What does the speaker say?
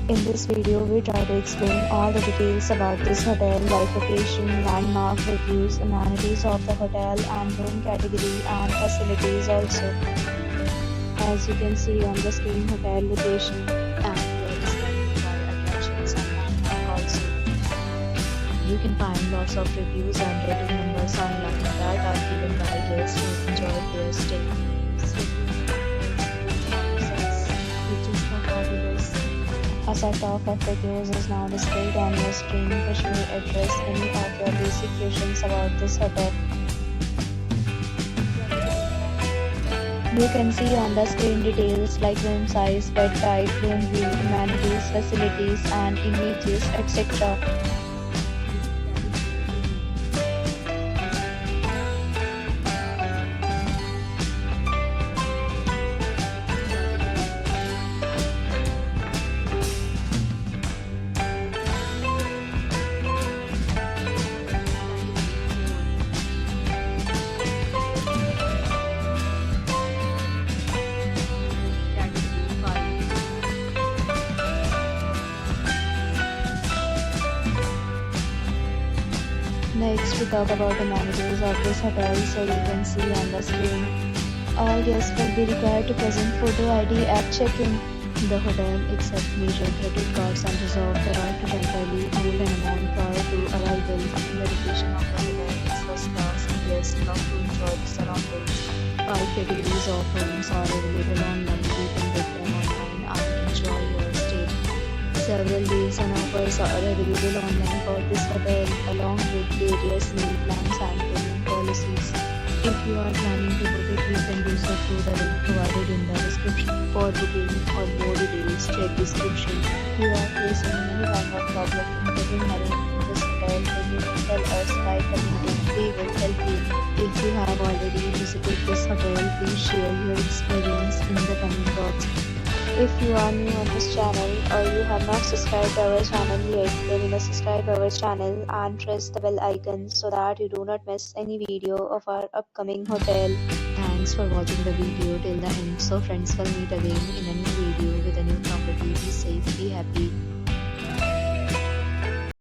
In this video, we try to explain all the details about this hotel, like location, landmark, reviews, amenities of the hotel, and room category and facilities also. As you can see on the screen, hotel location and here is nearby attractions and landmark also. You can find lots of reviews and rating numbers online that are given by guests who enjoy their stay. Which is the fabulous. A set of FAQs is now displayed on your screen which will address any of your basic questions about this hotel. You can see on the screen details like room size, bed type, room view, amenities, facilities and images, etc. Next, we talk about amenities of this hotel. So you can see on the screen, all guests will be required to present photo ID at check-in. The hotel accepts major credit cards and reserves the right to temporarily hold an amount prior to arrival. The location of the hotel is first class and guests love to enjoy the surroundings. 5 categories of rooms are available online. You can book them online and enjoy your stay. Several deals and offers are available online for this hotel, along with various meal plans and payment policies. If you are planning to book it, you can do so through the link provided in the description. For booking or more details, check description. If you are facing any kind of problem in booking a room in this hotel, then you can tell us by commenting. We will help you. If you have already visited this hotel, please share your experience in the comment box. If you are new on this channel or you have not subscribed our channel yet, then you must subscribe our channel and press the bell icon so that you do not miss any video of our upcoming hotel. Thanks for watching the video till the end. So friends, will meet again in a new video with a new property. Be safe, be happy.